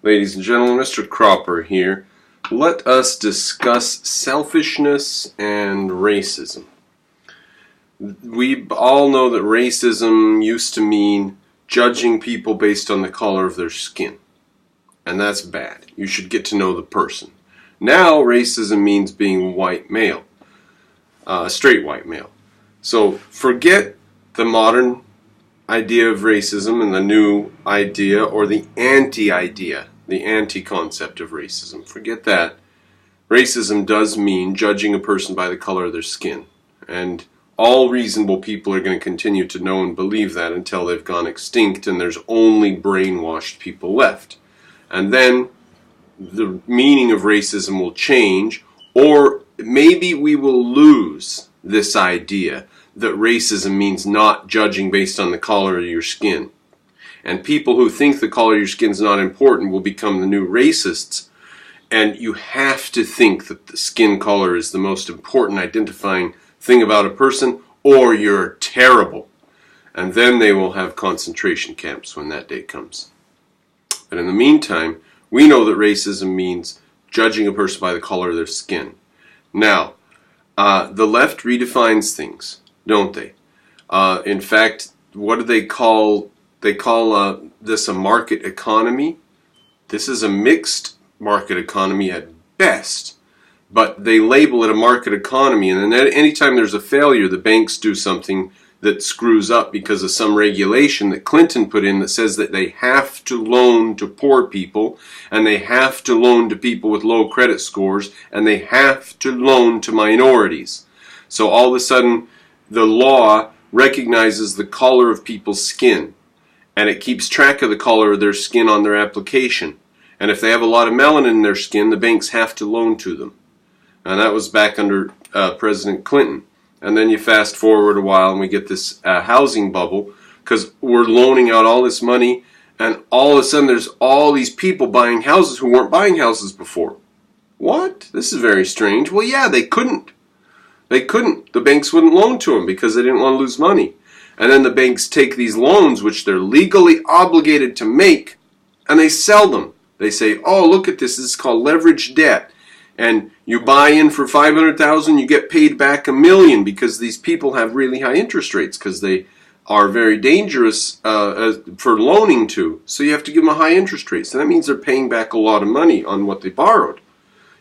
Ladies and gentlemen, Mr. Cropper here. Let us discuss selfishness and racism. We all know that racism used to mean judging people based on the color of their skin. And that's bad. You should get to know the person. Now, racism means being white male, straight white male. So forget the modern idea of racism and the new idea or the anti-idea, the anti-concept of racism. Forget that. Racism does mean judging a person by the color of their skin. And all reasonable people are going to continue to know and believe that until they've gone extinct and there's only brainwashed people left. And then the meaning of racism will change, or maybe we will lose this idea that racism means not judging based on the color of your skin. And people who think the color of your skin is not important will become the new racists. And you have to think that the skin color is the most important identifying thing about a person, or you're terrible. And then they will have concentration camps when that day comes. But in the meantime, we know that racism means judging a person by the color of their skin. Now, the left redefines things, don't they? In fact, what do they call? They call this a market economy. This is a mixed market economy at best, but they label it a market economy. And then anytime there's a failure, the banks do something that screws up because of some regulation that Clinton put in that says that they have to loan to poor people, and they have to loan to people with low credit scores, and they have to loan to minorities. So all of a sudden, the law recognizes the color of people's skin, and it keeps track of the color of their skin on their application. And if they have a lot of melanin in their skin, the banks have to loan to them. And that was back under President Clinton. And then you fast forward a while and we get this housing bubble because we're loaning out all this money, and all of a sudden there's all these people buying houses who weren't buying houses before. What? This is very strange. Well, yeah, they couldn't. They couldn't. The banks wouldn't loan to them because they didn't want to lose money. And then the banks take these loans, which they're legally obligated to make, and they sell them. They say, oh, look at this. This is called leveraged debt. And you buy in for $500,000, you get paid back $1 million because these people have really high interest rates because they are very dangerous for loaning to. So you have to give them a high interest rate. So that means they're paying back a lot of money on what they borrowed.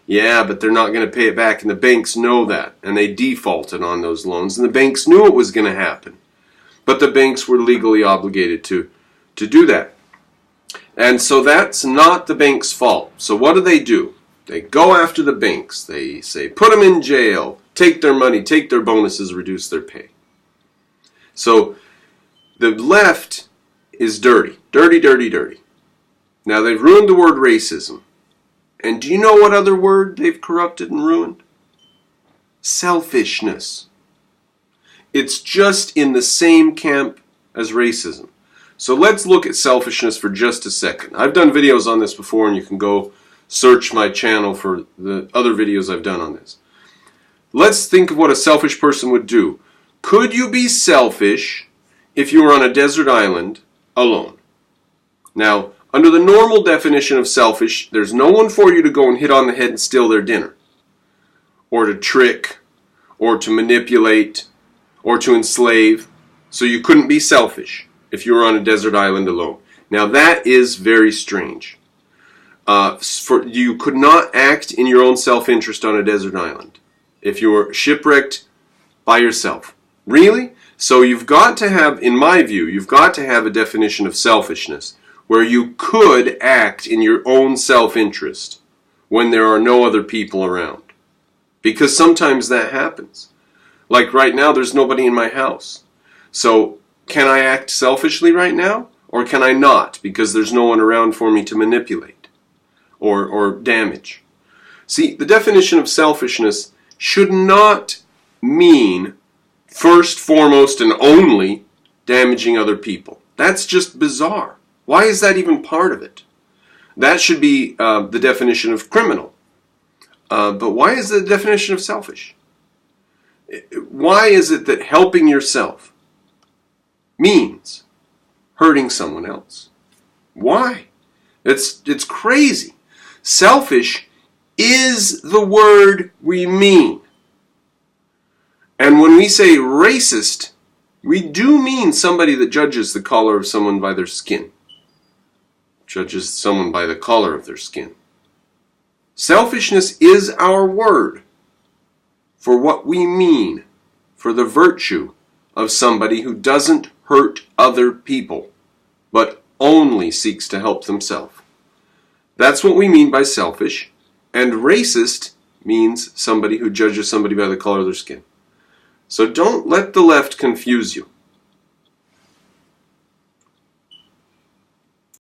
Yeah, but they're not going to pay it back, and the banks know that, and they defaulted on those loans, and the banks knew it was going to happen. But the banks were legally obligated to do that. And so that's not the bank's fault. So what do? They go after the banks. They say, put them in jail, take their money, take their bonuses, reduce their pay. So the left is dirty. Dirty, dirty, dirty. Now they've ruined the word racism. And do you know what other word they've corrupted and ruined? Selfishness. It's just in the same camp as racism. So let's look at selfishness for just a second. I've done videos on this before, and you can go search my channel for the other videos I've done on this. Let's think of what a selfish person would do. Could you be selfish if you were on a desert island alone? Now, under the normal definition of selfish, there's no one for you to go and hit on the head and steal their dinner, or to trick, or to manipulate, or to enslave. So you couldn't be selfish if you were on a desert island alone. Now that is very strange. You could not act in your own self-interest on a desert island if you were shipwrecked by yourself. Really? So you've got to have, in my view, you've got to have a definition of selfishness where you could act in your own self-interest when there are no other people around. Because sometimes that happens. Like right now, there's nobody in my house. So can I act selfishly right now? Or can I not? Because there's no one around for me to manipulate or damage. See, the definition of selfishness should not mean first, foremost, and only damaging other people. That's just bizarre. Why is that even part of it? That should be the definition of criminal. But why is the definition of selfish? Why is it that helping yourself means hurting someone else? Why? It's crazy. Selfish is the word we mean. And when we say racist, we do mean somebody that judges the color of someone by their skin. Judges someone by the color of their skin. Selfishness is our word for what we mean, for the virtue of somebody who doesn't hurt other people, but only seeks to help themselves. That's what we mean by selfish, and racist means somebody who judges somebody by the color of their skin. So don't let the left confuse you.